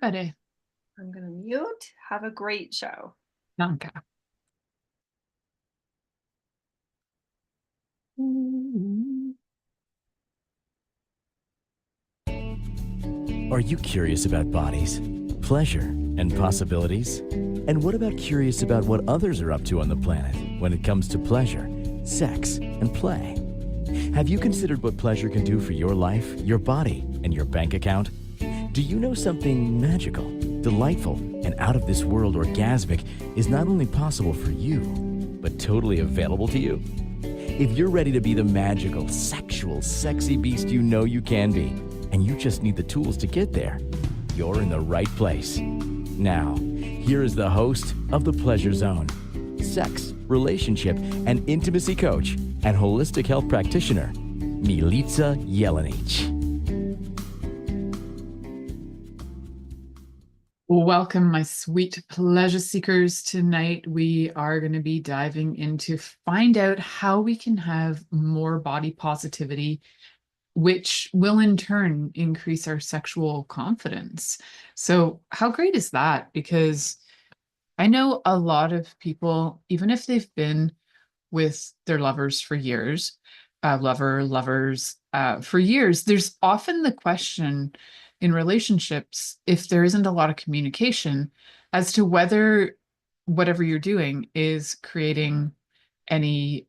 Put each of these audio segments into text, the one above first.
everybody. I'm going to mute. Have a great show. Danke. Are you curious about bodies, pleasure, and possibilities? And what about curious about what others are up to on the planet when it comes to pleasure, sex, and play? Have you considered what pleasure can do for your life, your body, and your bank account? Do you know something magical, delightful, and out of this world orgasmic is not only possible for you, but totally available to you? If you're ready to be the magical, sexual, sexy beast you know you can be, and you just need the tools to get there, you're in the right place. Now, here is the host of The Pleasure Zone, sex, relationship, and intimacy coach and holistic health practitioner, Milica Jelenic. Welcome, my sweet pleasure seekers. Tonight, we are going to be diving into find out how we can have more body positivity, which will in turn increase our sexual confidence. So how great is that? Because I know a lot of people, even if they've been with their lovers for years, lovers for years, there's often the question in relationships, if there isn't a lot of communication, as to whether whatever you're doing is creating any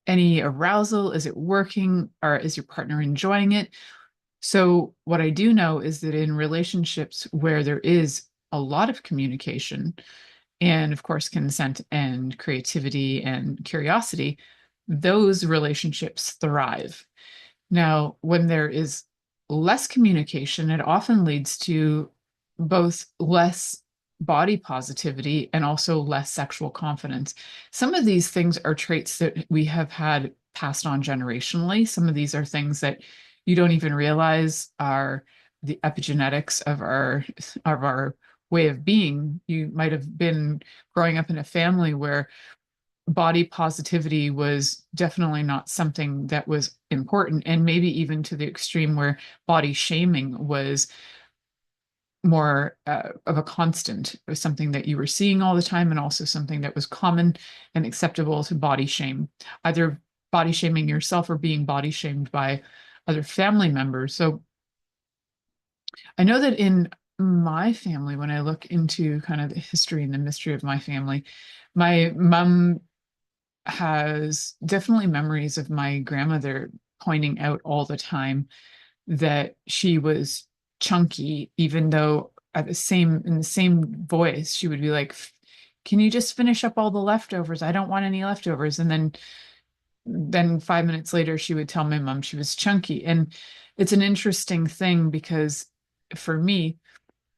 arousal. Is it working, or is your partner enjoying it? So what I do know is that in relationships where there is a lot of communication, and of course consent and creativity and curiosity, those relationships thrive. Now, when there is less communication, it often leads to both less body positivity and also less sexual confidence. Some of these things are traits that we have had passed on generationally. Some of these are things that you don't even realize are the epigenetics of our way of being. You might have been growing up in a family where body positivity was definitely not something that was important, and maybe even to the extreme where body shaming was more of a constant. It was something that you were seeing all the time, and also something that was common and acceptable to body shame, either body shaming yourself or being body shamed by other family members. So I know that in my family, when I look into kind of the history and the mystery of my family, my mom has definitely memories of my grandmother pointing out all the time that she was chunky, even though in the same voice, she would be like, can you just finish up all the leftovers? I don't want any leftovers. And then 5 minutes later, she would tell my mom she was chunky. And it's an interesting thing because for me,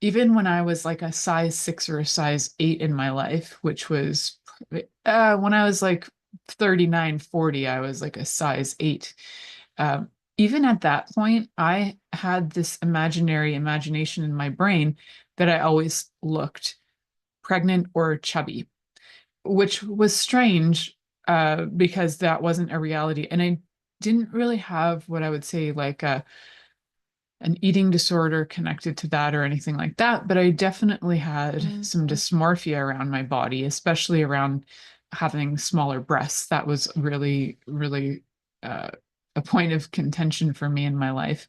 even when I was like a size 6 or a size 8 in my life, which was when I was like 39, 40, I was like a size 8. Even at that point, I had this imagination in my brain that I always looked pregnant or chubby, which was strange because that wasn't a reality. And I didn't really have what I would say like an eating disorder connected to that or anything like that, but I definitely had some dysmorphia around my body, especially around having smaller breasts. That was really, really a point of contention for me in my life.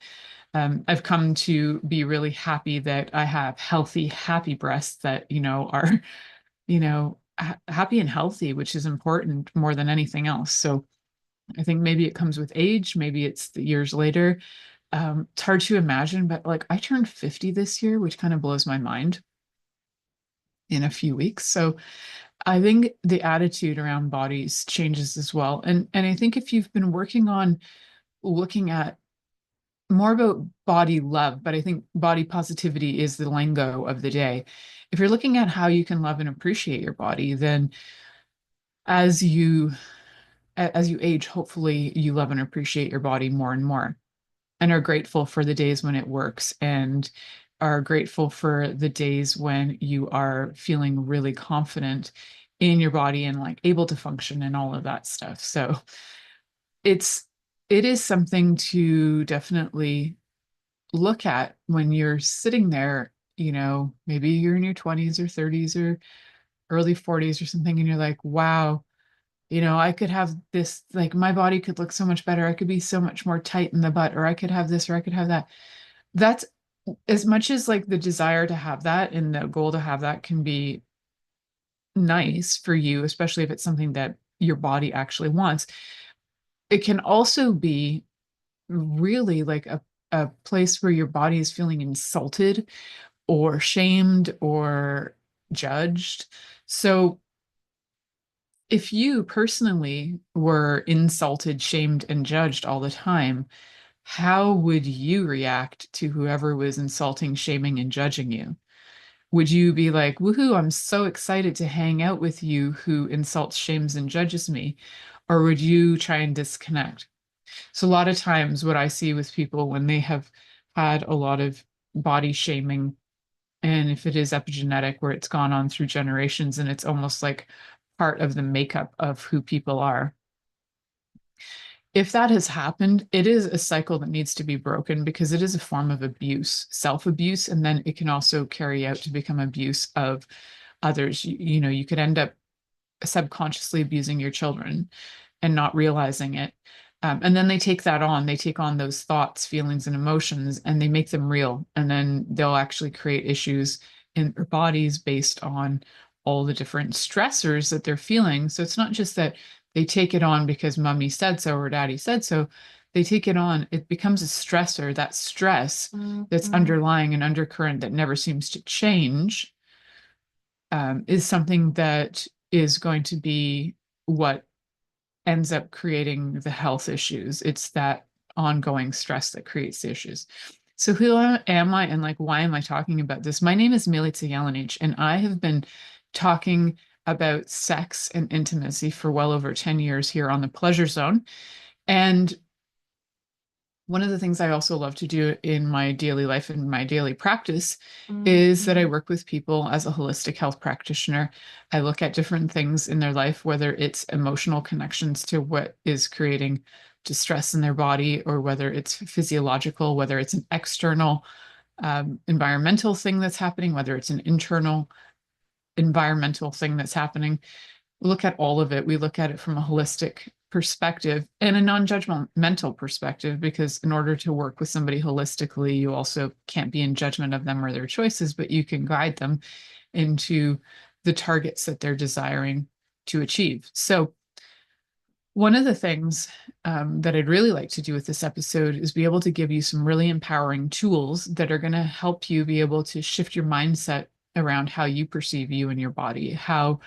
I've come to be really happy that I have healthy, happy breasts that, are, happy and healthy, which is important more than anything else. So I think maybe it comes with age, maybe it's the years later. It's hard to imagine, but like I turned 50 this year, which kind of blows my mind in a few weeks. So I think the attitude around bodies changes as well. And I think if you've been working on looking at more about body love, but I think body positivity is the lingo of the day. If you're looking at how you can love and appreciate your body, then as you age, hopefully you love and appreciate your body more and more, and are grateful for the days when it works, and are grateful for the days when you are feeling really confident in your body and like able to function and all of that stuff. So it is something to definitely look at when you're sitting there, you know, maybe you're in your 20s or 30s or early 40s or something, and you're like, wow, you know, I could have this, like my body could look so much better. I could be so much more tight in the butt, or I could have this, or I could have that. That's as much as like the desire to have that and the goal to have that can be nice for you, especially if it's something that your body actually wants. It can also be really like a place where your body is feeling insulted or shamed or judged. So if you personally were insulted, shamed, and judged all the time, how would you react to whoever was insulting, shaming, and judging you? Would you be like, woohoo, I'm so excited to hang out with you who insults, shames, and judges me? Or would you try and disconnect? So, a lot of times, what I see with people when they have had a lot of body shaming, and if it is epigenetic, where it's gone on through generations and it's almost like part of the makeup of who people are. If that has happened, it is a cycle that needs to be broken because it is a form of abuse, self-abuse, and then it can also carry out to become abuse of others. You know, you could end up subconsciously abusing your children and not realizing it. And then they take that on, they take on those thoughts, feelings, and emotions, and they make them real. And then they'll actually create issues in their bodies based on all the different stressors that they're feeling. So it's not just that they take it on because mommy said so or daddy said so. They take it on, it becomes a stressor. That stress that's underlying an undercurrent that never seems to change is something that is going to be what ends up creating the health issues. It's that ongoing stress that creates the issues. So who am I and like why am I talking about this? My name is Milica Jelenic, and I have been talking about sex and intimacy for well over 10 years here on the Pleasure Zone. And one of the things I also love to do in my daily life and my daily practice is that I work with people as a holistic health practitioner. I look at different things in their life, whether it's emotional connections to what is creating distress in their body, or whether it's physiological, whether it's an external environmental thing that's happening, whether it's an internal environmental thing that's happening. We look at all of it. We look at it from a holistic perspective and a non-judgmental perspective, because in order to work with somebody holistically, you also can't be in judgment of them or their choices, but you can guide them into the targets that they're desiring to achieve. So one of the things that I'd really like to do with this episode is be able to give you some really empowering tools that are going to help you be able to shift your mindset around how you perceive you and your body, how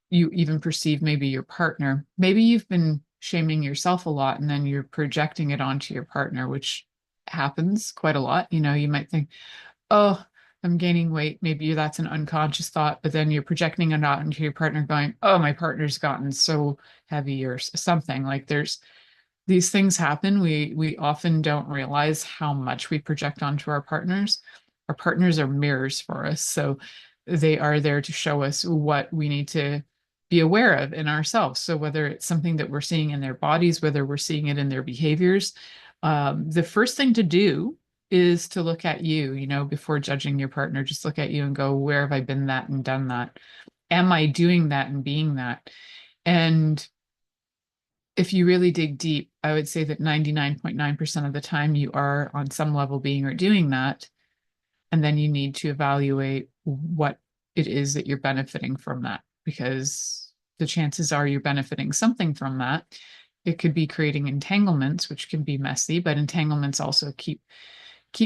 you even perceive maybe your partner. Maybe you've been shaming yourself a lot and then you're projecting it onto your partner, which happens quite a lot. You know, you might think, oh, I'm gaining weight. Maybe that's an unconscious thought, but then you're projecting it out into your partner going, oh, my partner's gotten so heavy or something. Like there's these things happen. We often don't realize how much we project onto our partners. Our partners are mirrors for us. So they are there to show us what we need to be aware of in ourselves. So whether it's something that we're seeing in their bodies, whether we're seeing it in their behaviors, the first thing to do is to look at you, you know, before judging your partner. Just look at you and go, where have I been that and done that? Am I doing that and being that? And if you really dig deep, I would say that 99.9% of the time you are on some level being or doing that. And then you need to evaluate what it is that you're benefiting from that, because the chances are you're benefiting something from that. It could be creating entanglements, which can be messy, but entanglements also keep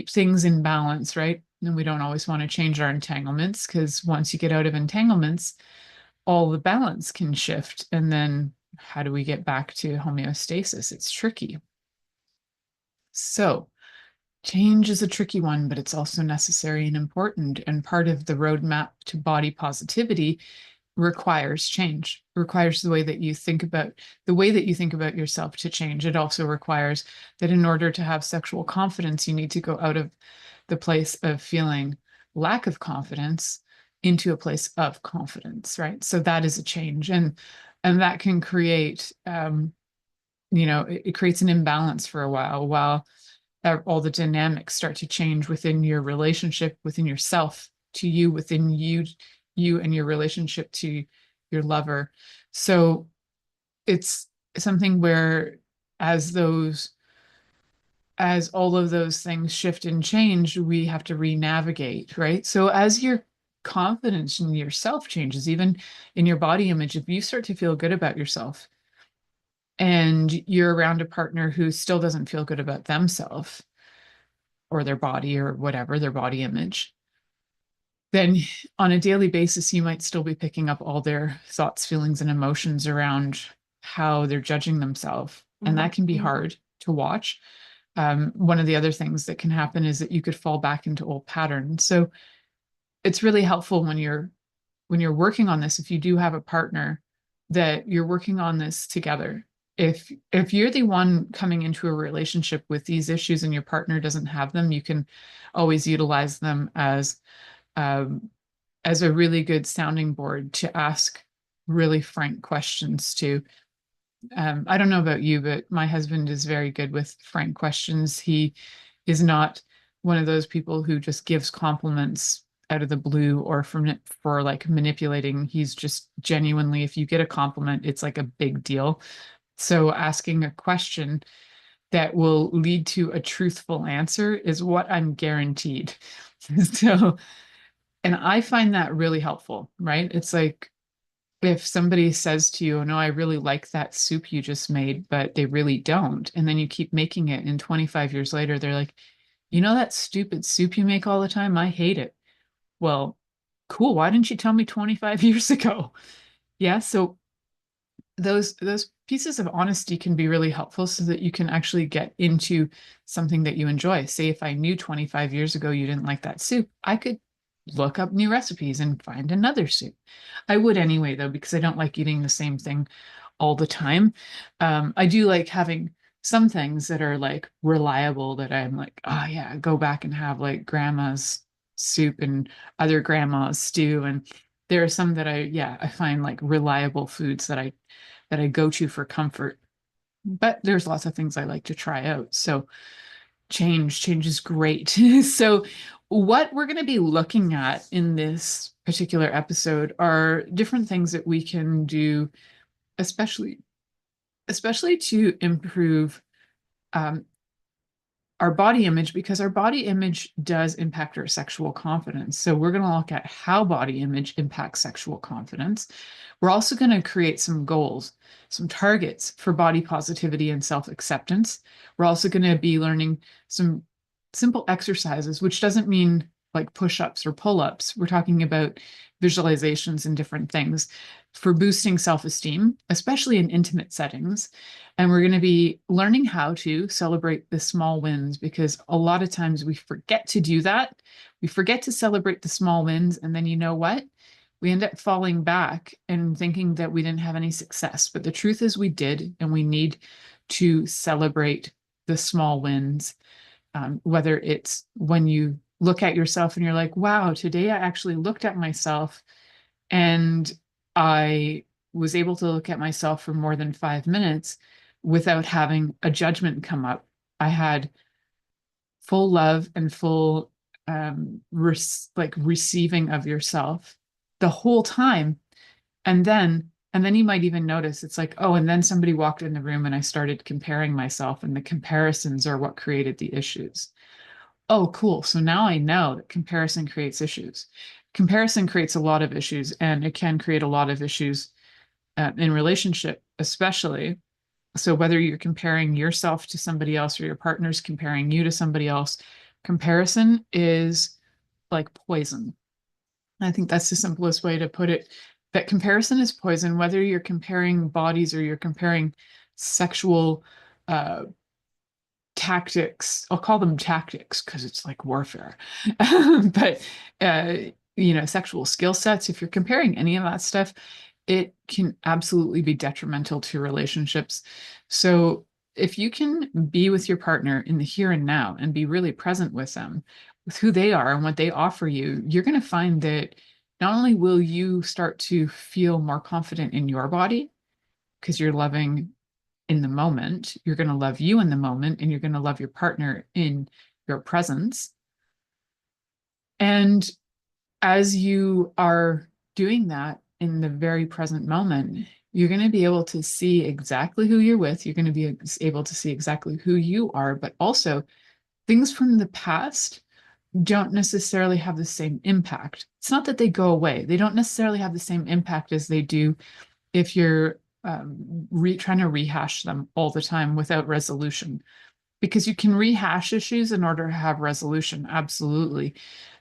things in balance, right? And we don't always want to change our entanglements, because once you get out of entanglements, all the balance can shift. And then how do we get back to homeostasis? It's tricky. So change is a tricky one, but it's also necessary and important. And part of the roadmap to body positivity requires change, requires the way that you think about yourself to change. It also requires that in order to have sexual confidence, you need to go out of the place of feeling lack of confidence into a place of confidence, right? So that is a change. And that can create, you know, it creates an imbalance for a while all the dynamics start to change within your relationship, within yourself, to you, within you and your relationship to your lover. So it's something where as all of those things shift and change, we have to re-navigate, right? So as your confidence in yourself changes, even in your body image, if you start to feel good about yourself and you're around a partner who still doesn't feel good about themselves or their body or whatever, their body image, then on a daily basis, you might still be picking up all their thoughts, feelings, and emotions around how they're judging themselves. And that can be hard to watch. One of the other things that can happen is that you could fall back into old patterns. So it's really helpful when you're working on this, if you do have a partner, that you're working on this together. If you're the one coming into a relationship with these issues and your partner doesn't have them, you can always utilize them as a really good sounding board to ask really frank questions to. I don't know about you, but my husband is very good with frank questions. He is not one of those people who just gives compliments out of the blue or for like manipulating. He's just genuinely, if you get a compliment, it's like a big deal. So asking a question that will lead to a truthful answer is what I'm guaranteed. So, and I find that really helpful, right? It's like, if somebody says to you, no, I really like that soup you just made, but they really don't. And then you keep making it, and 25 years later, they're like, you know, that stupid soup you make all the time? I hate it. Well, cool. Why didn't you tell me 25 years ago? Yeah. So those pieces of honesty can be really helpful so that you can actually get into something that you enjoy. Say if I knew 25 years ago you didn't like that soup, I could look up new recipes and find another soup. I would anyway, though, because I don't like eating the same thing all the time. I do like having some things that are like reliable, that I'm like, oh yeah, go back and have like grandma's soup and other grandma's stew. And there are some that I find like reliable foods that I go to for comfort. But there's lots of things I like to try out. So change is great. So what we're going to be looking at in this particular episode are different things that we can do, especially to improve our body image, because our body image does impact our sexual confidence. So we're going to look at how body image impacts sexual confidence. We're also going to create some goals, some targets for body positivity and self-acceptance. We're also going to be learning some simple exercises, which doesn't mean like push-ups or pull-ups. We're talking about visualizations and different things for boosting self-esteem, especially in intimate settings. And we're going to be learning how to celebrate the small wins, because a lot of times we forget to do that. We forget to celebrate the small wins. And then you know what? We end up falling back and thinking that we didn't have any success. But the truth is we did, and we need to celebrate the small wins. Whether it's when you look at yourself and you're like, wow, today I actually looked at myself and I was able to look at myself for more than 5 minutes without having a judgment come up. I had full love and full receiving of yourself the whole time. And then you might even notice it's like, oh, and then somebody walked in the room and I started comparing myself, and the comparisons are what created the issues. Oh, cool. So now I know that comparison creates issues. Comparison creates a lot of issues, and it can create a lot of issues in relationship, especially. So whether you're comparing yourself to somebody else or your partner's comparing you to somebody else, comparison is like poison. I think that's the simplest way to put it, that comparison is poison, whether you're comparing bodies or you're comparing sexual tactics. I'll call them tactics because it's like warfare. But sexual skill sets, if you're comparing any of that stuff, it can absolutely be detrimental to relationships. So if you can be with your partner in the here and now and be really present with them, with who they are and what they offer you, you're going to find that not only will you start to feel more confident in your body because you're loving in the moment. You're going to love you in the moment, and you're going to love your partner in your presence. And as you are doing that in the very present moment, you're going to be able to see exactly who you're with. You're going to be able to see exactly who you are, but also things from the past don't necessarily have the same impact. It's not that they go away. They don't necessarily have the same impact as they do if you're trying to rehash them all the time without resolution. Because you can rehash issues in order to have resolution, absolutely.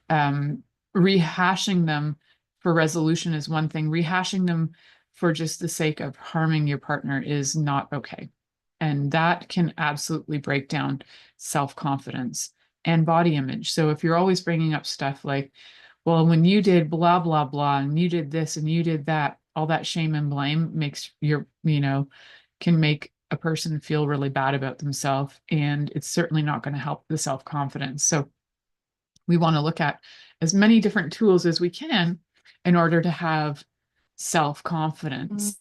Rehashing them for resolution is one thing. Rehashing them for just the sake of harming your partner is not okay. And that can absolutely break down self-confidence and body image. So if you're always bringing up stuff like, well, when you did blah, blah, blah, and you did this and you did that, all that shame and blame makes can make a person feel really bad about themselves. And it's certainly not going to help the self-confidence. So we want to look at as many different tools as we can in order to have self-confidence,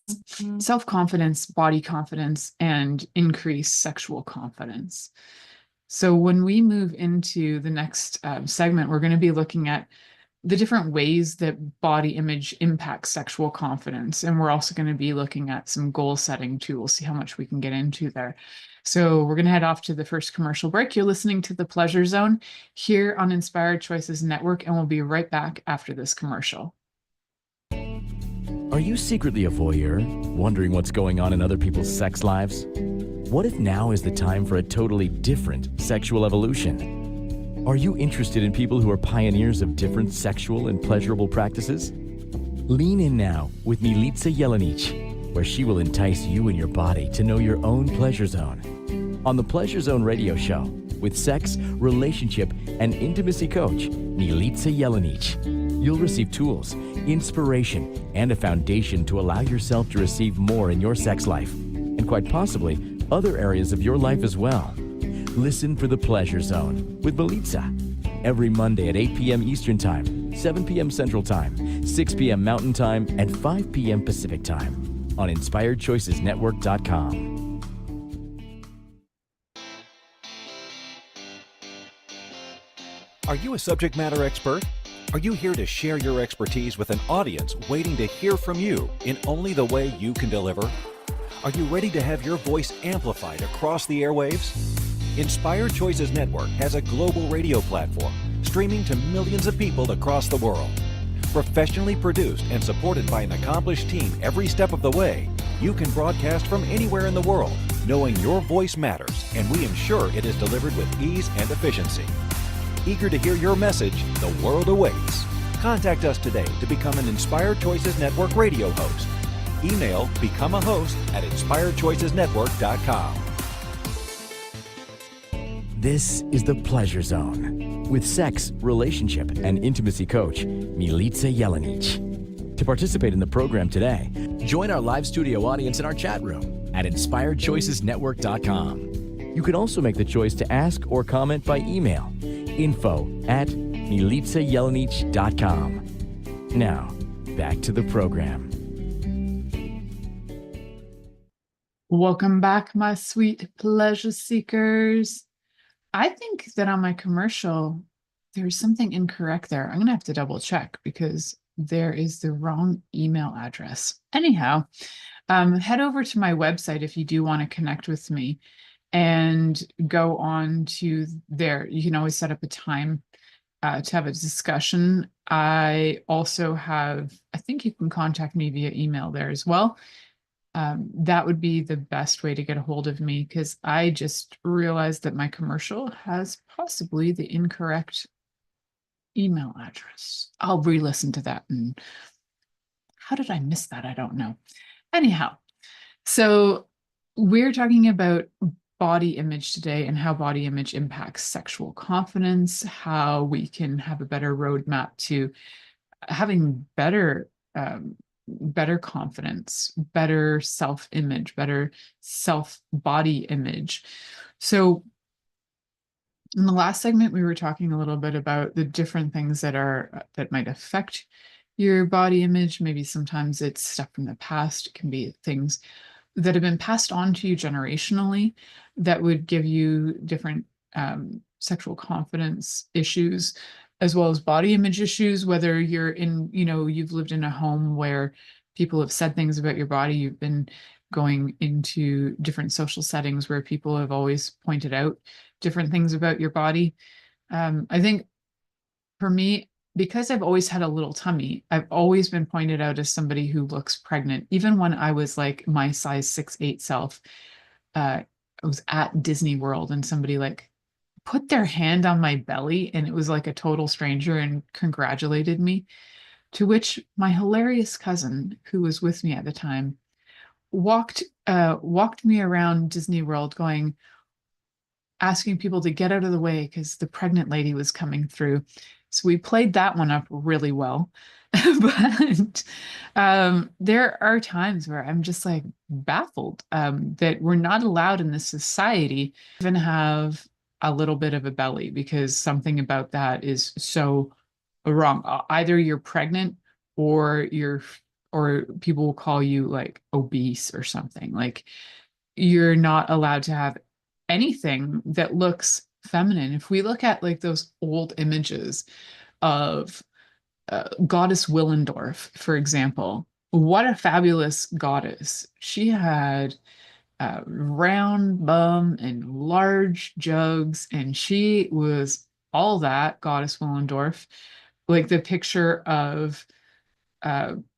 body confidence, and increase sexual confidence. So when we move into the next segment, we're going to be looking at the different ways that body image impacts sexual confidence. And we're also going to be looking at some goal setting too. We'll see how much we can get into there. So we're going to head off to the first commercial break. You're listening to The Pleasure Zone here on Inspired Choices Network, and we'll be right back after this commercial. Are you secretly a voyeur, wondering what's going on in other people's sex lives? What if now is the time for a totally different sexual evolution? Are you interested in people who are pioneers of different sexual and pleasurable practices? Lean in now with Milica Jelenic, where she will entice you and your body to know your own pleasure zone. On the Pleasure Zone radio show, with sex, relationship, and intimacy coach, Milica Jelenic, you'll receive tools, inspiration, and a foundation to allow yourself to receive more in your sex life, and quite possibly other areas of your life as well. Listen for The Pleasure Zone with Milica every Monday at 8 p.m. Eastern Time, 7 p.m. Central Time, 6 p.m. Mountain Time, and 5 p.m. Pacific Time on InspiredChoicesNetwork.com. Are you a subject matter expert? Are you here to share your expertise with an audience waiting to hear from you in only the way you can deliver? Are you ready to have your voice amplified across the airwaves? Inspired Choices Network has a global radio platform streaming to millions of people across the world. Professionally produced and supported by an accomplished team every step of the way, you can broadcast from anywhere in the world, knowing your voice matters, and we ensure it is delivered with ease and efficiency. Eager to hear your message, the world awaits. Contact us today to become an Inspired Choices Network radio host. Email become a host at inspiredchoicesnetwork.com. This is The Pleasure Zone with sex, relationship, and intimacy coach, Milica Jelenic. To participate in the program today, join our live studio audience in our chat room at InspiredChoicesNetwork.com. You can also make the choice to ask or comment by email, info@MilicaJelenic.com. Now, back to the program. Welcome back, my sweet pleasure seekers. I think that on my commercial, there's something incorrect there. I'm going to have to double check because there is the wrong email address. Anyhow, head over to my website if you do want to connect with me and go on to there. You can always set up a time to have a discussion. I also have, I think you can contact me via email there as well. That would be the best way to get a hold of me because I just realized that my commercial has possibly the incorrect email address. I'll re-listen to that. And how did I miss that? I don't know. Anyhow, so we're talking about body image today and how body image impacts sexual confidence, how we can have a better roadmap to having better confidence, better self-image, better self-body image. So in the last segment, we were talking a little bit about the different things that might affect your body image. Maybe sometimes it's stuff from the past. It can be things that have been passed on to you generationally that would give you different sexual confidence issues, as well as body image issues, whether you're in, you've lived in a home where people have said things about your body, you've been going into different social settings where people have always pointed out different things about your body. I think for me, because I've always had a little tummy, I've always been pointed out as somebody who looks pregnant. Even when I was like my size 6'8" self, I was at Disney World and somebody like put their hand on my belly and it was like a total stranger and congratulated me. To which my hilarious cousin, who was with me at the time, walked me around Disney World going, asking people to get out of the way because the pregnant lady was coming through. So we played that one up really well. But there are times where I'm just like baffled that we're not allowed in this society to even have a little bit of a belly, because something about that is so wrong. Either you're pregnant or or people will call you like obese or something. Like you're not allowed to have anything that looks feminine. If we look at like those old images of goddess Willendorf, for example, what a fabulous goddess. She had a round bum and large jugs, and she was all that goddess Willendorf, like the picture of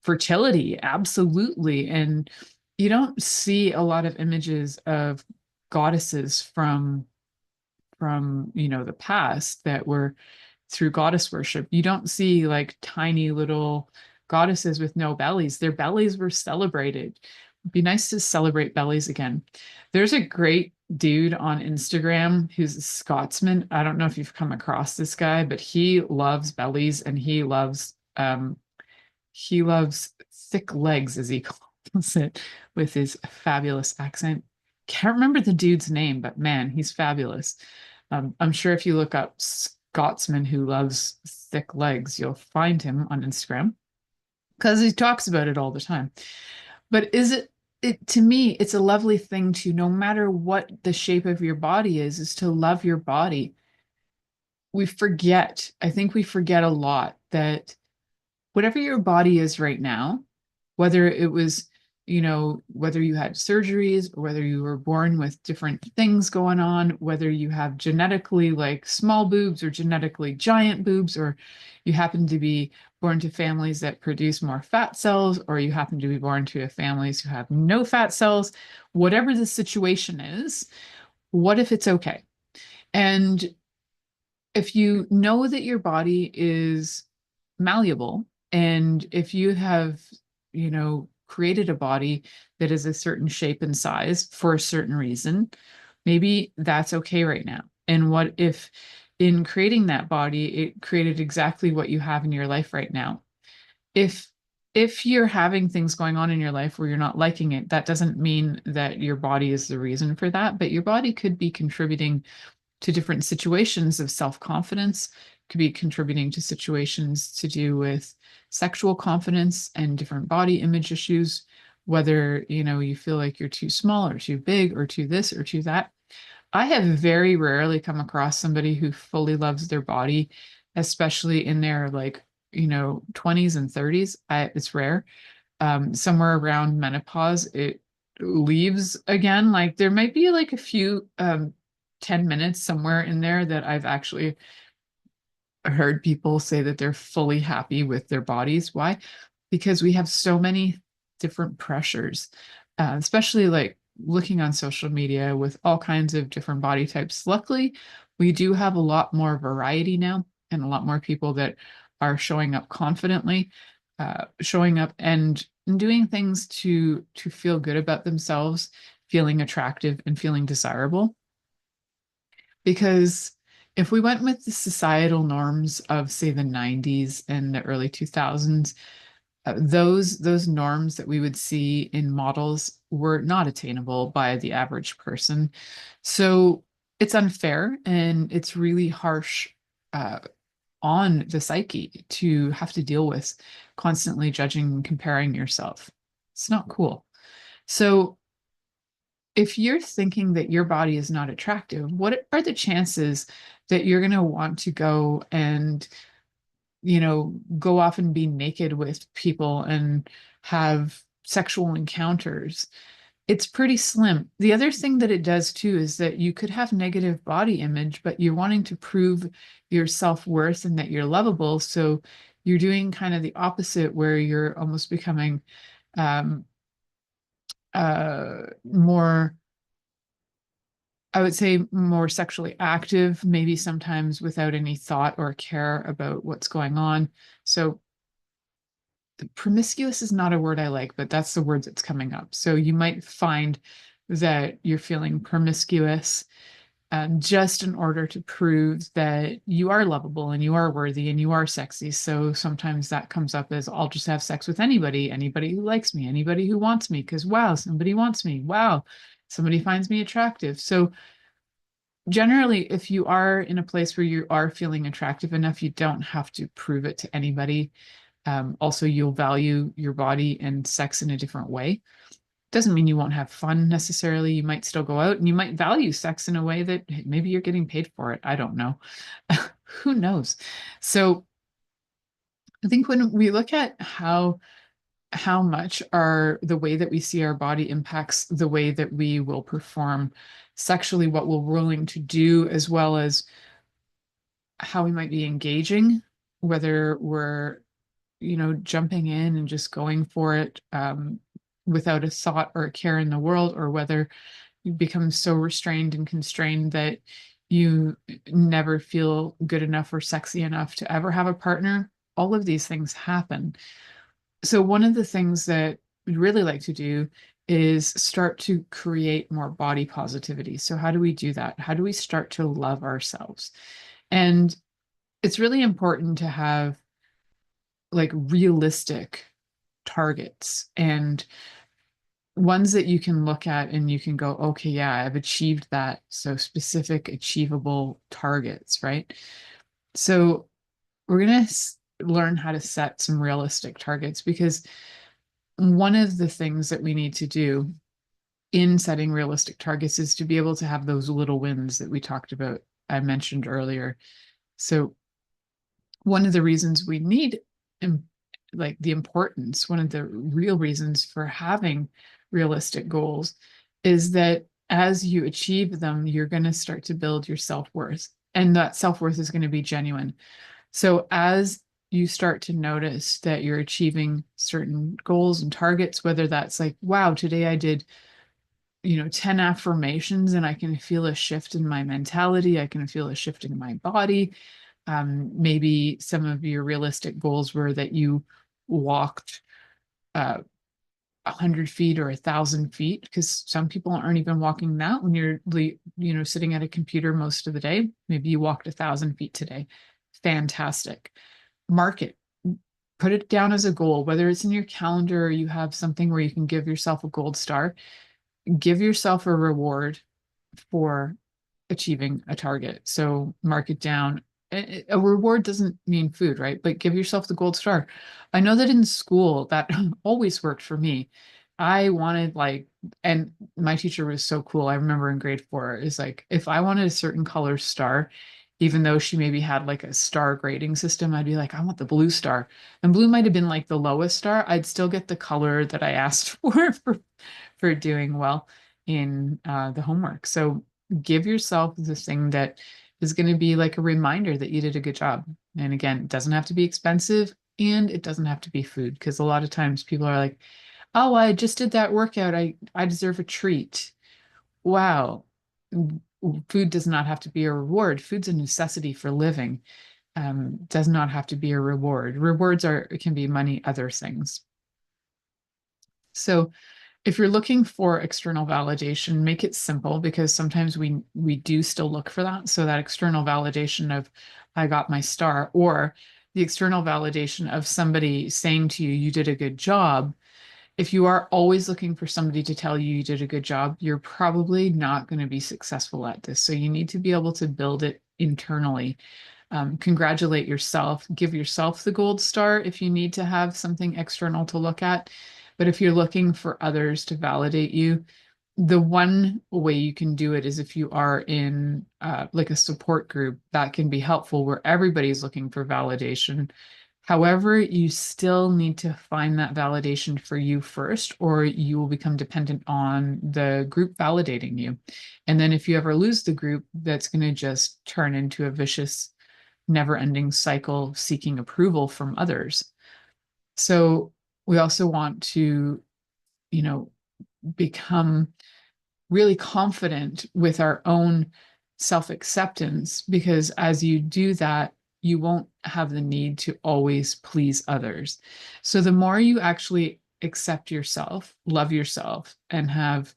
fertility, absolutely. And you don't see a lot of images of goddesses from the past that were through goddess worship. You don't see like tiny little goddesses with no bellies. Their bellies were celebrated. It'd be nice to celebrate bellies again. There's a great dude on Instagram who's a Scotsman. I don't know if you've come across this guy, but he loves bellies and he loves thick legs, as he calls it, with his fabulous accent. Can't remember the dude's name, but man, he's fabulous. I'm sure if you look up Scotsman who loves thick legs, you'll find him on Instagram because he talks about it all the time. But to me, it's a lovely thing to, no matter what the shape of your body is to love your body. I think we forget a lot that whatever your body is right now, whether it was, whether you had surgeries or whether you were born with different things going on, whether you have genetically like small boobs or genetically giant boobs, or you happen to be born to families that produce more fat cells, or you happen to be born to families who have no fat cells, whatever the situation is, what if it's okay? And if you know that your body is malleable, and if you have, created a body that is a certain shape and size for a certain reason, maybe that's okay right now. And what if in creating that body, it created exactly what you have in your life right now? If you're having things going on in your life where you're not liking it, that doesn't mean that your body is the reason for that, but your body could be contributing to different situations of self-confidence, could be contributing to situations to do with sexual confidence and different body image issues, whether, you feel like you're too small or too big or too this or too that. I have very rarely come across somebody who fully loves their body, especially in their 20s and 30s. It's rare. Somewhere around menopause, it leaves again. Like there might be like a few 10 minutes somewhere in there that I've actually heard people say that they're fully happy with their bodies. Why? Because we have so many different pressures, especially like looking on social media with all kinds of different body types. Luckily, we do have a lot more variety now and a lot more people that are showing up confidently, showing up and doing things to feel good about themselves, feeling attractive and feeling desirable. Because if we went with the societal norms of, say, the 90s and the early 2000s, those norms that we would see in models were not attainable by the average person. So it's unfair and it's really harsh on the psyche to have to deal with constantly judging and comparing yourself. It's not cool. So if you're thinking that your body is not attractive, what are the chances that you're going to want to go and, go off and be naked with people and have sexual encounters? It's pretty slim. The other thing that it does too is that you could have negative body image, but you're wanting to prove your self-worth and that you're lovable. So you're doing kind of the opposite, where you're almost becoming um, more, I would say, more sexually active, maybe sometimes without any thought or care about what's going on. So promiscuous is not a word I like, but that's the word that's coming up. So you might find that you're feeling promiscuous just in order to prove that you are lovable and you are worthy and you are sexy. So sometimes that comes up as, I'll just have sex with anybody who likes me, anybody who wants me, because wow, somebody wants me. Wow, somebody finds me attractive. So generally, if you are in a place where you are feeling attractive enough, you don't have to prove it to anybody. Also, you'll value your body and sex in a different way. Doesn't mean you won't have fun necessarily. You might still go out and you might value sex in a way that maybe you're getting paid for it. I don't know. Who knows? So I think when we look at how much the way that we see our body impacts the way that we will perform sexually, what we're willing to do, as well as how we might be engaging, whether we're jumping in and just going for it without a thought or a care in the world, or whether you become so restrained and constrained that you never feel good enough or sexy enough to ever have a partner. All of these things happen. So one of the things that we'd really like to do is start to create more body positivity. So how do we do that? How do we start to love ourselves? And it's really important to have like realistic targets and ones that you can look at and you can go, okay, yeah, I've achieved that. So specific, achievable targets, right? So we're going to learn how to set some realistic targets, because one of the things that we need to do in setting realistic targets is to be able to have those little wins that we talked about, I mentioned earlier. So one of the reasons we need like the importance, one of the real reasons for having realistic goals is that as you achieve them, you're going to start to build your self-worth, and that self-worth is going to be genuine. So as you start to notice that you're achieving certain goals and targets, whether that's like, wow, today I did 10 affirmations and I can feel a shift in my mentality, I can feel a shift in my body. Maybe some of your realistic goals were that you walked 100 feet or 1,000 feet, because some people aren't even walking that when you're sitting at a computer most of the day. Maybe you walked 1,000 feet today. Fantastic. Mark it. Put it down as a goal, whether it's in your calendar or you have something where you can give yourself a gold star. Give yourself a reward for achieving a target. So mark it down. A reward doesn't mean food, right? But give yourself the gold star. I know that in school that always worked for me. I wanted and my teacher was so cool. I remember in grade 4, is like, if I wanted a certain color star, even though she maybe had like a star grading system, I'd be like, I want the blue star. And blue might have been like the lowest star. I'd still get the color that I asked for doing well in the homework. So give yourself the thing that is going to be like a reminder that you did a good job. And again, it doesn't have to be expensive and it doesn't have to be food, because a lot of times people are like, oh, I just did that workout. I deserve a treat. Wow. Food does not have to be a reward. Food's a necessity for living. Does not have to be a reward. Rewards can be many other things. So if you're looking for external validation, make it simple, because sometimes we do still look for that. So that external validation of, I got my star, or the external validation of somebody saying to you, you did a good job. If you are always looking for somebody to tell you you did a good job, you're probably not going to be successful at this. So you need to be able to build it internally. Congratulate yourself, give yourself the gold star if you need to have something external to look at. But if you're looking for others to validate you, the one way you can do it is if you are in like a support group that can be helpful where everybody's looking for validation. However, you still need to find that validation for you first, or you will become dependent on the group validating you. And then if you ever lose the group, that's going to just turn into a vicious, never-ending cycle seeking approval from others. So we also want to, become really confident with our own self-acceptance, because as you do that, you won't have the need to always please others. So the more you actually accept yourself, love yourself, and have,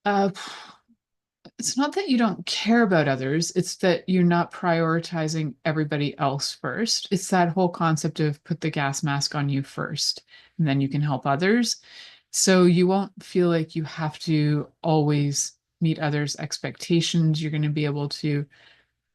it's not that you don't care about others, it's that you're not prioritizing everybody else first. It's that whole concept of put the gas mask on you first, and then you can help others. So you won't feel like you have to always meet others' expectations. You're going to be able to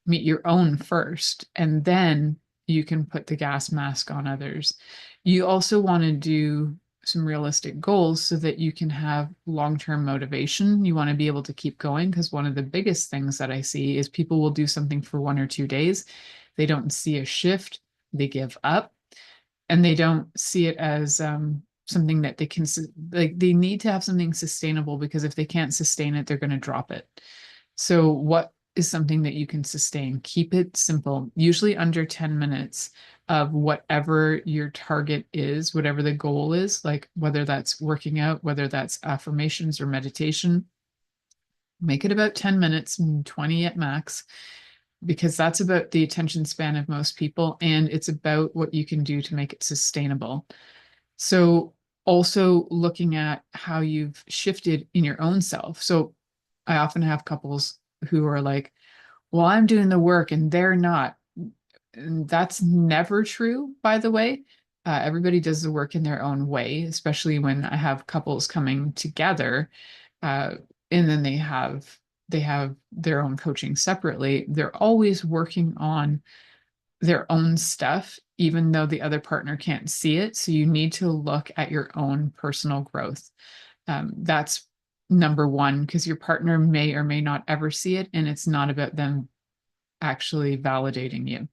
meet your own first, and then you can put the gas mask on others. You also want to do some realistic goals so that you can have long-term motivation. You want to be able to keep going, because one of the biggest things that I see is people will do something for 1 or 2 days. They don't see a shift, they give up, and they don't see it as something that they can, like, they need to have something sustainable, because if they can't sustain it, they're going to drop it. So what is something that you can sustain? Keep it simple, usually under 10 minutes of whatever your target is, whatever the goal is, like whether that's working out, whether that's affirmations or meditation. Make it about 10 minutes, 20 at max, because that's about the attention span of most people. And it's about what you can do to make it sustainable. So also looking at how you've shifted in your own self. So I often have couples who are like, well, I'm doing the work and they're not. And that's never true, by the way. Everybody does the work in their own way, especially when I have couples coming together, and then they have their own coaching separately. They're always working on their own stuff, even though the other partner can't see it. So you need to look at your own personal growth. That's number one, because your partner may or may not ever see it, and it's not about them actually validating you.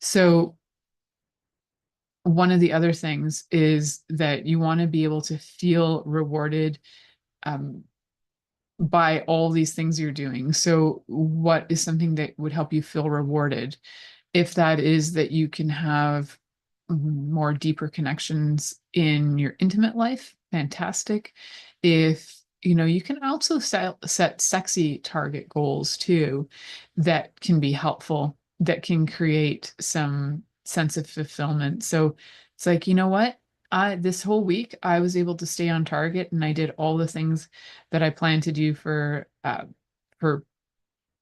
So one of the other things is that you want to be able to feel rewarded by all these things you're doing. So what is something that would help you feel rewarded? If that is that you can have more deeper connections in your intimate life, fantastic. If you can also set sexy target goals too, that can be helpful, that can create some sense of fulfillment. So it's like, you know what? This whole week I was able to stay on target, and I did all the things that I planned to do for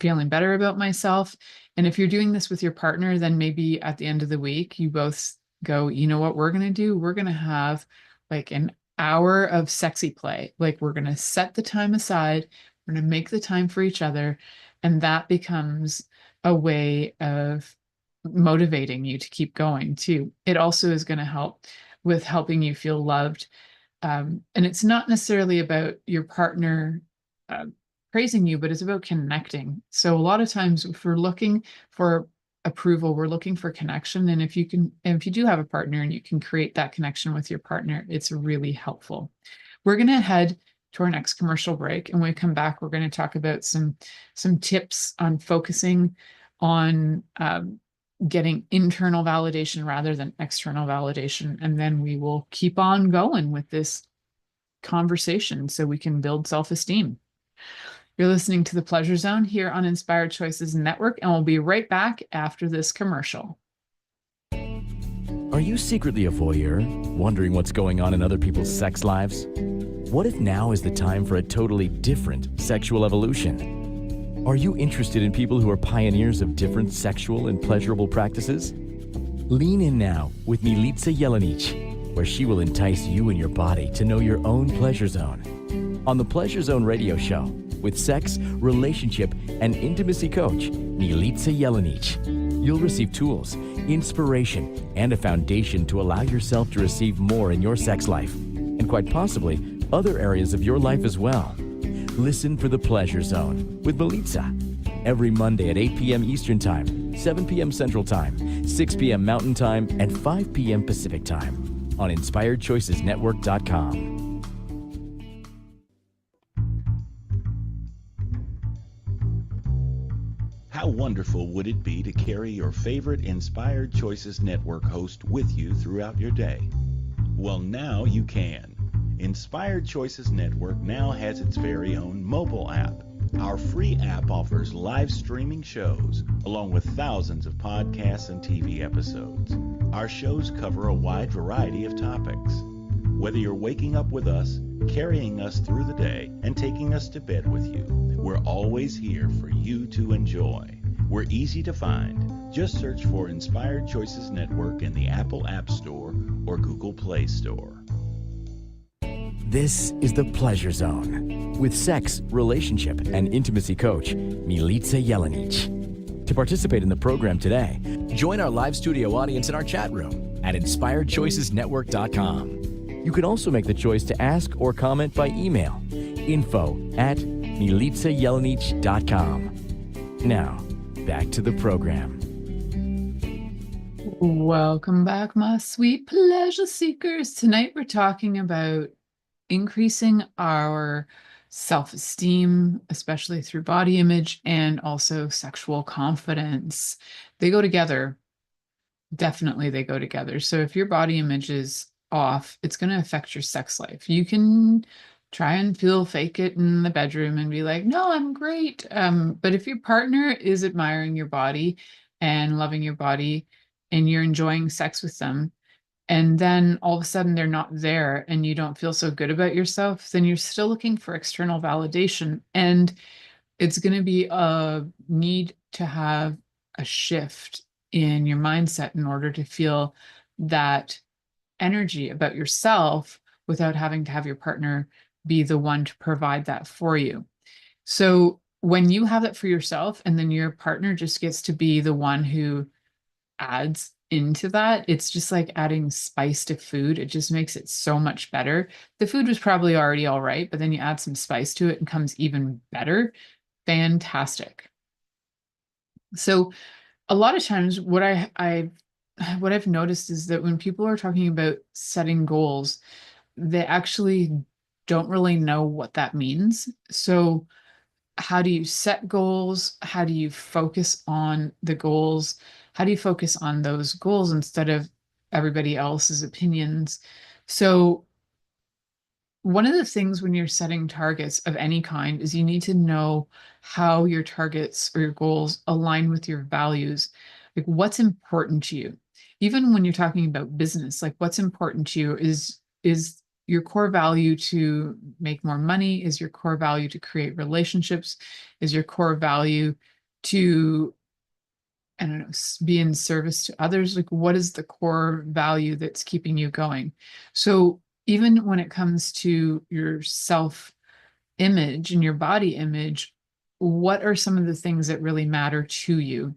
feeling better about myself. And if you're doing this with your partner, then maybe at the end of the week, you both go, you know what we're going to do? We're going to have like an hour of sexy play. Like, we're going to set the time aside. We're going to make the time for each other. And that becomes a way of motivating you to keep going too. It also is going to help with helping you feel loved. And it's not necessarily about your partner praising you, but it's about connecting. So a lot of times if we're looking for approval, we're looking for connection. And if you do have a partner and you can create that connection with your partner, it's really helpful. We're going to head to our next commercial break. And when we come back, we're going to talk about some tips on focusing on getting internal validation rather than external validation. And then we will keep on going with this conversation so we can build self-esteem. You're listening to The Pleasure Zone here on Inspired Choices Network, and we'll be right back after this commercial. Are you secretly a voyeur, wondering what's going on in other people's sex lives? What if now is the time for a totally different sexual evolution? Are you interested in people who are pioneers of different sexual and pleasurable practices? Lean in now with Milica Jelenic, where she will entice you and your body to know your own pleasure zone. On the Pleasure Zone radio show, with sex, relationship, and intimacy coach, Milica Jelenic, you'll receive tools, inspiration, and a foundation to allow yourself to receive more in your sex life, and quite possibly other areas of your life as well. Listen for The Pleasure Zone with Milica every Monday at 8 p.m. Eastern Time, 7 p.m. Central Time, 6 p.m. Mountain Time, and 5 p.m. Pacific Time on InspiredChoicesNetwork.com. How wonderful would it be to carry your favorite Inspired Choices Network host with you throughout your day? Well, now you can. Inspired Choices Network now has its very own mobile app. Our free app offers live streaming shows, along with thousands of podcasts and TV episodes. Our shows cover a wide variety of topics. Whether you're waking up with us, carrying us through the day, and taking us to bed with you, we're always here for you to enjoy. We're easy to find. Just search for Inspired Choices Network in the Apple App Store or Google Play Store. This is The Pleasure Zone with sex, relationship, and intimacy coach, Milica Jelenic. To participate in the program today, join our live studio audience in our chat room at InspiredChoicesNetwork.com. You can also make the choice to ask or comment by email, info@MilicaJelenic.com. Now, back to the program. Welcome back, my sweet pleasure seekers. Tonight we're talking about increasing our self-esteem, especially through body image, and also sexual confidence. They go together. Definitely they go together. So if your body image is off, it's going to affect your sex life. You can try and fake it in the bedroom and be like, no, I'm great. But if your partner is admiring your body and loving your body and you're enjoying sex with them, and then all of a sudden they're not there and you don't feel so good about yourself, then you're still looking for external validation. And it's going to be a need to have a shift in your mindset in order to feel that energy about yourself without having to have your partner be the one to provide that for you. So when you have that for yourself and then your partner just gets to be the one who adds into that, it's just like adding spice to food. It just makes it so much better. The food was probably already all right, but then you add some spice to it and comes even better. Fantastic. So a lot of times what I've noticed is that when people are talking about setting goals, they actually don't really know what that means. So how do you set goals? How do you focus on the goals? How do you focus on those goals instead of everybody else's opinions? So one of the things when you're setting targets of any kind is you need to know how your targets or your goals align with your values. Like what's important to you. Even when you're talking about business, like what's important to you is your core value to make more money? Is your core value to create relationships? Is your core value to, I don't know, be in service to others? Like what is the core value that's keeping you going? So even when it comes to your self-image and your body image, what are some of the things that really matter to you?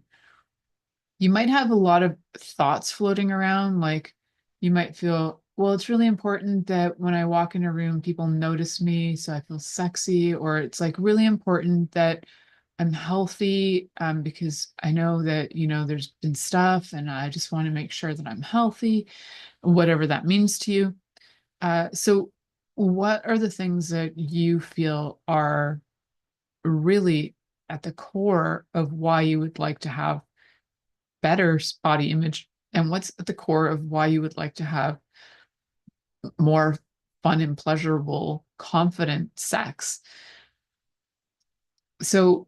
You might have a lot of thoughts floating around, like you might feel, well, it's really important that when I walk in a room, people notice me, so I feel sexy, or it's like really important that I'm healthy because I know that, there's been stuff and I just want to make sure that I'm healthy, whatever that means to you. So what are the things that you feel are really at the core of why you would like to have better body image? And what's at the core of why you would like to have more fun and pleasurable, confident sex? So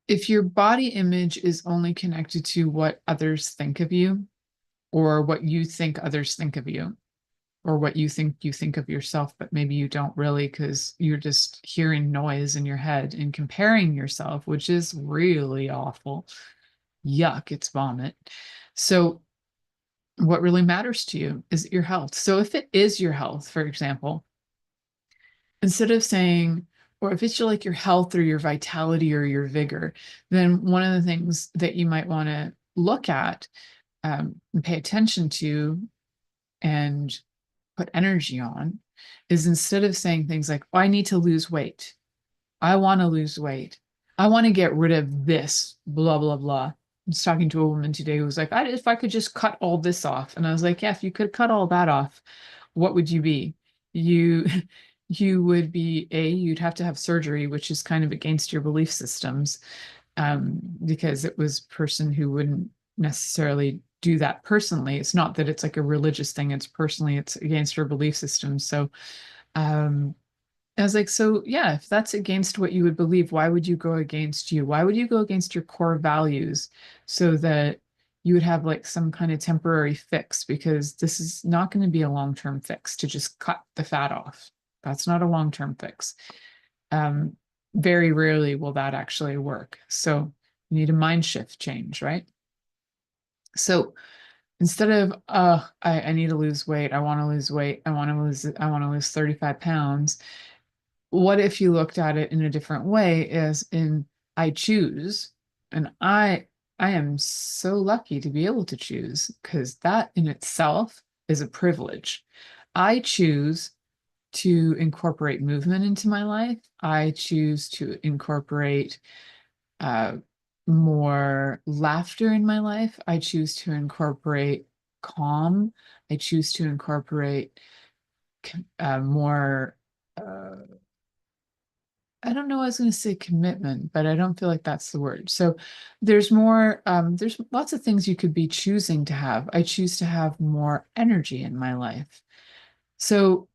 if your body image is only connected to what others think of you, or what you think others think of you, or what you think of yourself, but maybe you don't really because you're just hearing noise in your head and comparing yourself, which is really awful. Yuck, it's vomit. So what really matters to you is your health. So if it is your health, for example, instead of saying, or if it's like your health or your vitality or your vigor, then one of the things that you might want to look at and pay attention to and put energy on is instead of saying things like, oh, I need to lose weight. I want to lose weight. I want to get rid of this, blah, blah, blah. I was talking to a woman today who was like, if I could just cut all this off. And I was like, yeah, if you could cut all that off, what would you be? You, you would be you'd have to have surgery, which is kind of against your belief systems, because it was a person who wouldn't necessarily do that personally. It's not that it's like a religious thing. It's personally, it's against her belief system. So, I was like, so yeah, if that's against what you would believe, why would you go against you? Why would you go against your core values so that you would have like some kind of temporary fix? Because this is not going to be a long-term fix to just cut the fat off. That's not a long-term fix. Very rarely will that actually work. So you need a mind shift change, right? So instead of, I need to lose weight, I want to lose weight, I want to lose 35 pounds. What if you looked at it in a different way, as in, I choose, and I am so lucky to be able to choose, because that in itself is a privilege. I choose to incorporate movement into my life. I choose to incorporate more laughter in my life. I choose to incorporate calm. I choose to incorporate more I don't know, I was going to say commitment, but I don't feel like that's the word. So there's more, there's lots of things you could be choosing to have. I choose to have more energy in my life. So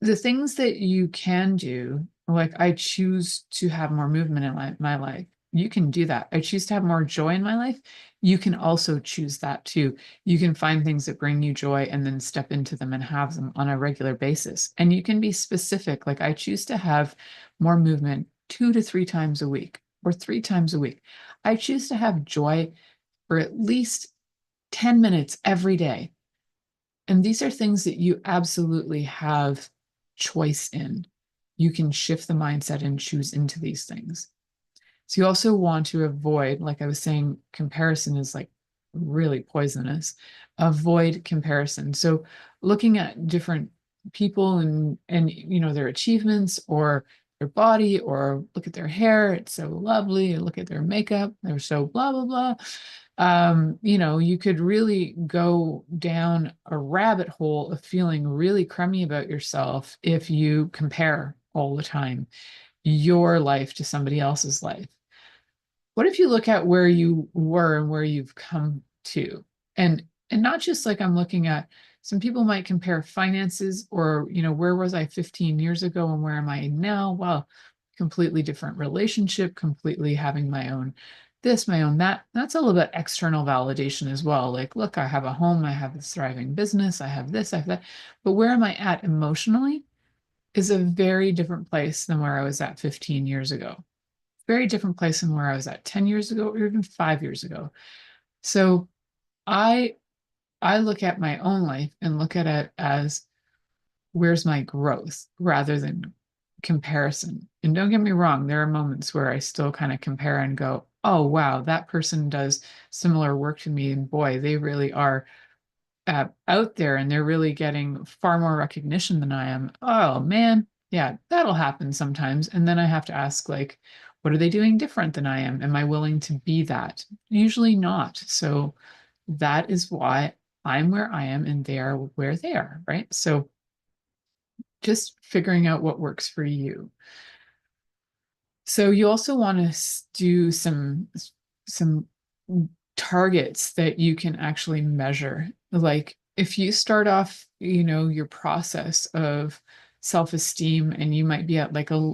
the things that you can do, like I choose to have more movement in my life. You can do that. I choose to have more joy in my life. You can also choose that too. You can find things that bring you joy and then step into them and have them on a regular basis. And you can be specific. Like I choose to have more movement 2 to 3 times a week or 3 times a week. I choose to have joy for at least 10 minutes every day. And these are things that you absolutely have choice in. You can shift the mindset and choose into these things. So you also want to avoid, like I was saying, comparison is like really poisonous. Avoid comparison. So looking at different people and you know their achievements or their body, or look at their hair, it's so lovely, or look at their makeup, they're so blah blah blah. You know, you could really go down a rabbit hole of feeling really crummy about yourself if you compare all the time your life to somebody else's life. What if you look at where you were and where you've come to? And not just like I'm looking at, some people might compare finances, or, you know, where was I 15 years ago and where am I now? Well, completely different relationship, completely having my own this, my own that. That's all about external validation as well. Like, look, I have a home, I have this thriving business, I have this, I have that. But where am I at emotionally is a very different place than where I was at 15 years ago. Very different place than where I was at 10 years ago or even 5 years ago. So I look at my own life and look at it as, where's my growth rather than comparison. And don't get me wrong, there are moments where I still kind of compare and go, oh, wow, that person does similar work to me. And boy, they really are out there and they're really getting far more recognition than I am. Oh, man. Yeah, that'll happen sometimes. And then I have to ask, like, what are they doing different than I am? Am I willing to be that? Usually not. So that is why I'm where I am and they are where they are, right? So just figuring out what works for you. So you also want to do some targets that you can actually measure. Like if you start off, you know, your process of self-esteem, and you might be at like a,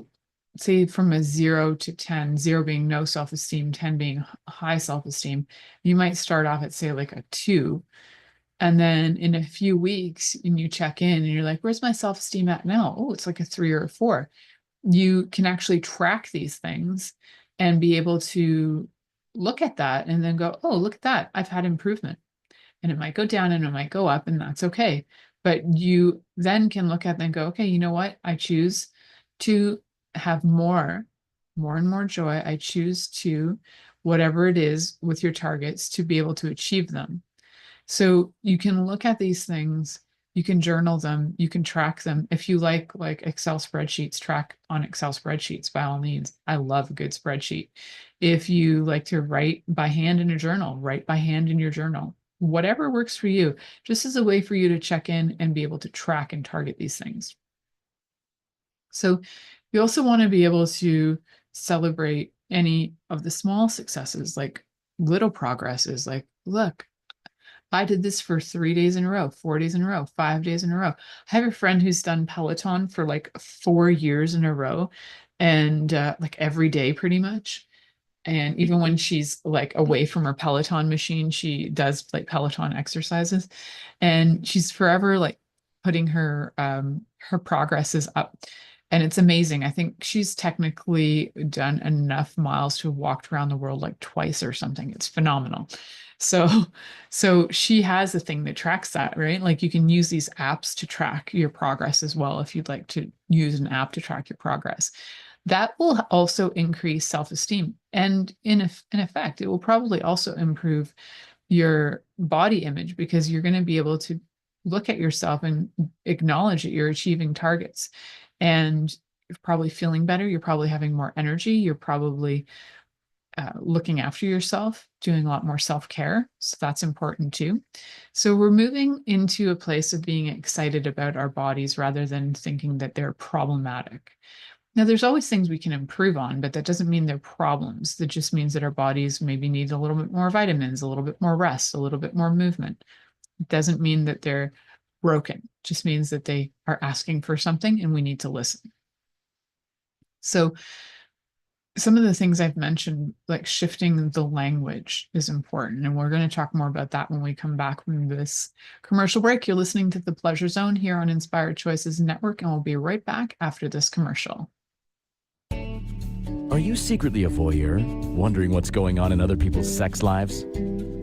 say from a 0 to 10, 0 being no self-esteem, 10 being high self-esteem, you might start off at say like a 2. And then in a few weeks, and you check in and you're like, where's my self-esteem at now? Oh, it's like a 3 or a 4. You can actually track these things and be able to look at that and then go, oh, look at that. I've had improvement. And it might go down and it might go up, and that's okay. But you then can look at it and go, okay, you know what? I choose to have more and more joy. I choose to, whatever it is with your targets, to be able to achieve them. So you can look at these things You can journal them, you can track them. If you like Excel spreadsheets, track on Excel spreadsheets by all means. I love a good spreadsheet. If you like to write by hand in a journal, write by hand in your journal. Whatever works for you, just as a way for you to check in and be able to track and target these things. So you also want to be able to celebrate any of the small successes, like little progresses, like, look, I did this for 3 days in a row, 4 days in a row, 5 days in a row. I have a friend who's done Peloton for like 4 years in a row, and like every day pretty much. And even when she's like away from her Peloton machine, she does like Peloton exercises, and she's forever like putting her progresses up. And it's amazing. I think she's technically done enough miles to have walked around the world like twice or something. It's phenomenal. So she has a thing that tracks that, right? Like you can use these apps to track your progress as well if you'd like to use an app to track your progress. That will also increase self-esteem. And in effect, it will probably also improve your body image, because you're going to be able to look at yourself and acknowledge that you're achieving targets. And you're probably feeling better. You're probably having more energy. You're probably looking after yourself, doing a lot more self-care. So that's important too. So we're moving into a place of being excited about our bodies rather than thinking that they're problematic. Now, there's always things we can improve on, but that doesn't mean they're problems. That just means that our bodies maybe need a little bit more vitamins, a little bit more rest, a little bit more movement. It doesn't mean that they're broken. It just means that they are asking for something and we need to listen. So some of the things I've mentioned, like shifting the language, is important. And we're going to talk more about that when we come back from this commercial break. You're listening to The Pleasure Zone here on Inspired Choices Network, and we'll be right back after this commercial. Are you secretly a voyeur, wondering what's going on in other people's sex lives?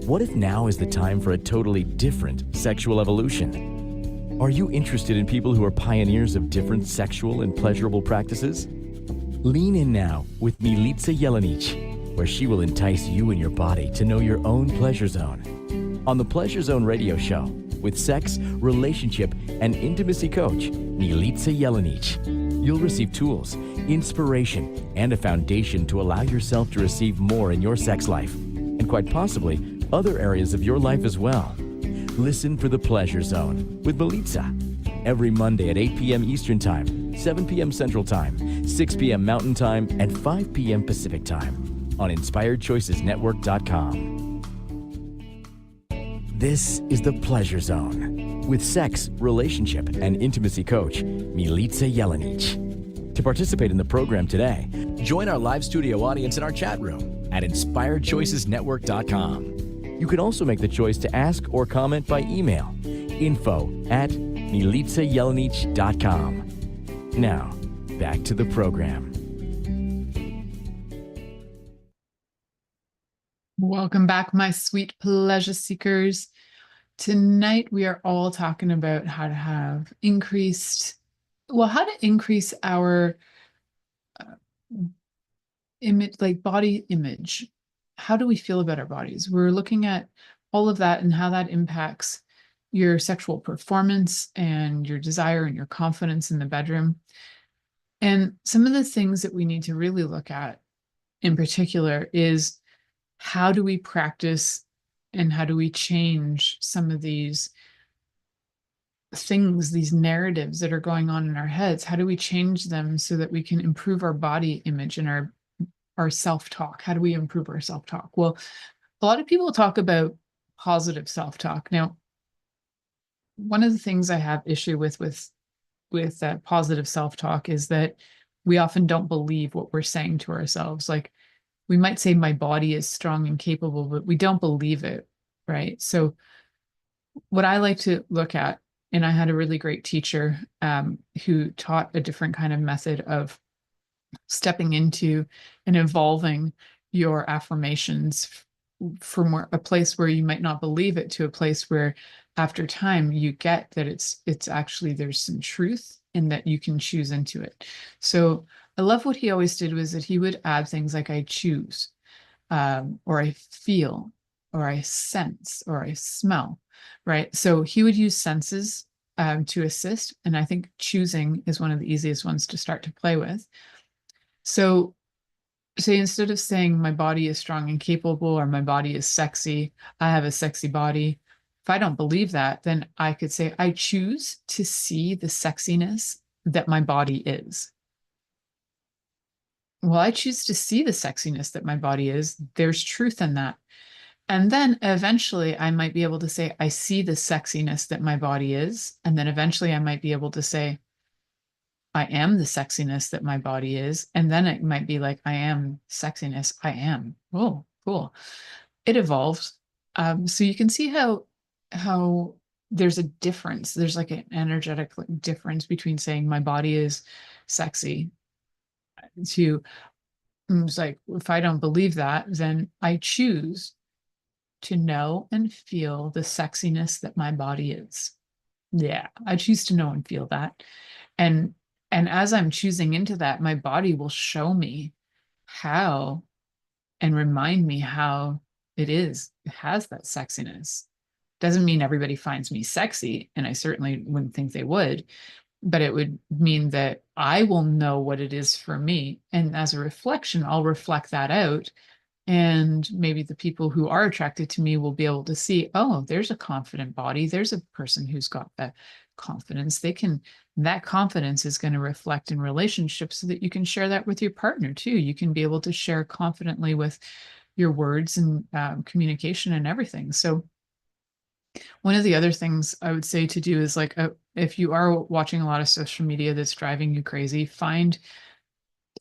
What if now is the time for a totally different sexual evolution? Are you interested in people who are pioneers of different sexual and pleasurable practices? Lean in now with Milica Jelenic, where she will entice you and your body to know your own pleasure zone. On the Pleasure Zone radio show, with sex, relationship, and intimacy coach, Milica Jelenic, you'll receive tools, inspiration, and a foundation to allow yourself to receive more in your sex life, and quite possibly other areas of your life as well. Listen for The Pleasure Zone with Milica every Monday at 8 p.m. Eastern Time, 7 p.m. Central Time, 6 p.m. Mountain Time, and 5 p.m. Pacific Time on InspiredChoicesNetwork.com. This is The Pleasure Zone with sex, relationship, and intimacy coach, Milica Jelenic. To participate in the program today, join our live studio audience in our chat room at InspiredChoicesNetwork.com. You can also make the choice to ask or comment by email, info@MilicaJelenic.com. Now, back to the program. Welcome back, my sweet pleasure seekers. Tonight, we are all talking about how to increase our image, like body image. How do we feel about our bodies? We're looking at all of that and how that impacts your sexual performance and your desire and your confidence in the bedroom. And some of the things that we need to really look at in particular is, how do we practice and how do we change some of these things, these narratives that are going on in our heads? How do we change them so that we can improve our body image and our self-talk? How do we improve our self-talk? Well, a lot of people talk about positive self-talk. Now, one of the things I have issue with positive self-talk is that we often don't believe what we're saying to ourselves. Like, we might say my body is strong and capable, but we don't believe it, right? So what I like to look at, and I had a really great teacher who taught a different kind of method of stepping into and evolving your affirmations from a place where you might not believe it to a place where after time you get that it's actually, there's some truth in that you can choose into it. So I love what he always did was that he would add things like I choose, or I feel, or I sense, or I smell, right? So he would use senses to assist. And I think choosing is one of the easiest ones to start to play with. So say instead of saying my body is strong and capable, or my body is sexy, I have a sexy body. If I don't believe that, then I could say, I choose to see the sexiness that my body is. Well, I choose to see the sexiness that my body is. There's truth in that. And then eventually I might be able to say, I see the sexiness that my body is. And then eventually I might be able to say, I am the sexiness that my body is. And then it might be like, I am sexiness. I am. Oh, cool. It evolves. So you can see how there's a difference. There's like an energetic difference between saying my body is sexy to it's like, if I don't believe that, then I choose to know and feel the sexiness that my body is. Yeah, I choose to know and feel that. And as I'm choosing into that, my body will show me how and remind me how it is. It has that sexiness. Doesn't mean everybody finds me sexy, and I certainly wouldn't think they would, but it would mean that I will know what it is for me. And as a reflection, I'll reflect that out. And maybe the people who are attracted to me will be able to see, oh, there's a confident body. There's a person who's got that confidence. That confidence is going to reflect in relationships so that you can share that with your partner too. You can be able to share confidently with your words and communication and everything. So one of the other things I would say to do is like, if you are watching a lot of social media that's driving you crazy, find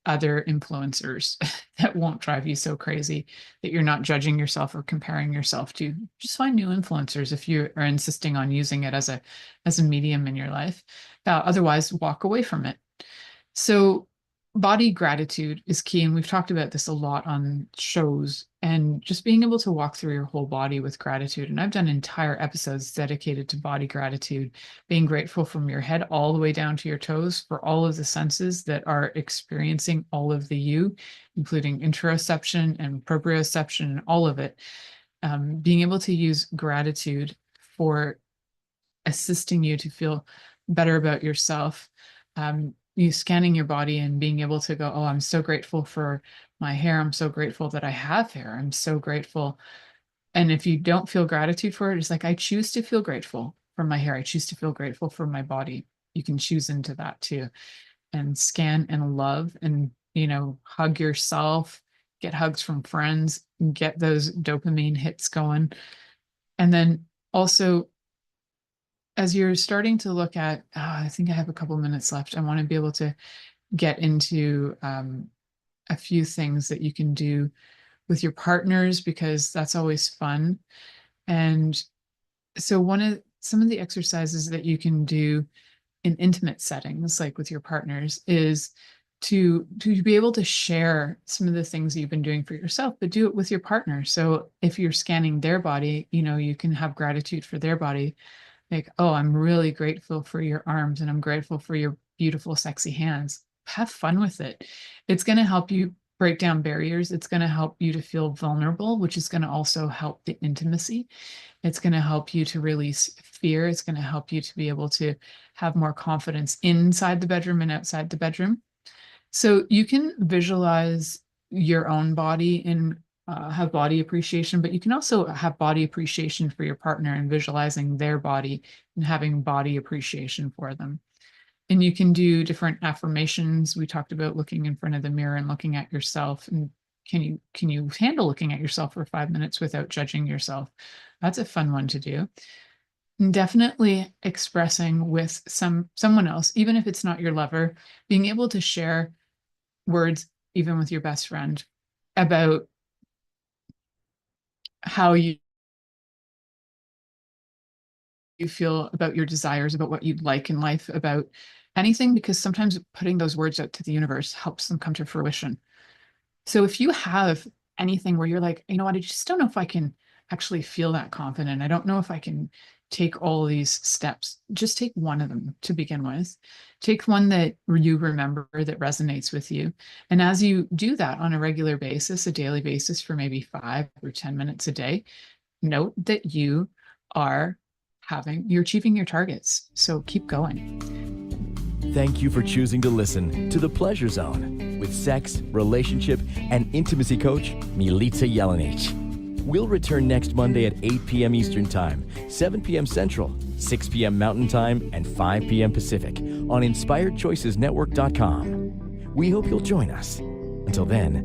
other influencers that won't drive you so crazy, that you're not judging yourself or comparing yourself to. Just find new influencers if you are insisting on using it as a medium in your life. Otherwise, walk away from it. So body gratitude is key. And we've talked about this a lot on shows, and just being able to walk through your whole body with gratitude. And I've done entire episodes dedicated to body gratitude, being grateful from your head all the way down to your toes for all of the senses that are experiencing all of the you, including interoception and proprioception and all of it. Being able to use gratitude for assisting you to feel better about yourself. You scanning your body and being able to go, oh, I'm so grateful for my hair. I'm so grateful that I have hair. I'm so grateful. And if you don't feel gratitude for it, it's like, I choose to feel grateful for my hair. I choose to feel grateful for my body. You can choose into that too. And scan and love and, hug yourself, get hugs from friends, get those dopamine hits going. And then also, as you're starting to look at, I think I have a couple minutes left. I want to be able to get into a few things that you can do with your partners, because that's always fun. And so some of the exercises that you can do in intimate settings, like with your partners, is to be able to share some of the things you've been doing for yourself, but do it with your partner. So if you're scanning their body, you can have gratitude for their body. Like, oh, I'm really grateful for your arms, and I'm grateful for your beautiful, sexy hands. Have fun with it. It's going to help you break down barriers. It's going to help you to feel vulnerable, which is going to also help the intimacy. It's going to help you to release fear. It's going to help you to be able to have more confidence inside the bedroom and outside the bedroom. So you can visualize your own body and have body appreciation, but you can also have body appreciation for your partner and visualizing their body and having body appreciation for them. And you can do different affirmations. We talked about looking in front of the mirror and looking at yourself. And can you handle looking at yourself for 5 minutes without judging yourself? That's a fun one to do. And definitely expressing with someone else, even if it's not your lover, being able to share words, even with your best friend, about how you feel about your desires, about what you'd like in life, about anything, because sometimes putting those words out to the universe helps them come to fruition. So if you have anything where you're like, you know what, I just don't know if I can actually feel that confident. I don't know if I can take all these steps. Just take one of them to begin with. Take one that you remember that resonates with you. And as you do that on a regular basis, a daily basis for maybe 5 or 10 minutes a day, note that you are you're achieving your targets. So keep going. Thank you for choosing to listen to The Pleasure Zone with sex, relationship, and intimacy coach, Milica Jelenic. We'll return next Monday at 8 p.m. Eastern Time, 7 p.m. Central, 6 p.m. Mountain Time, and 5 p.m. Pacific on InspiredChoicesNetwork.com. We hope you'll join us. Until then,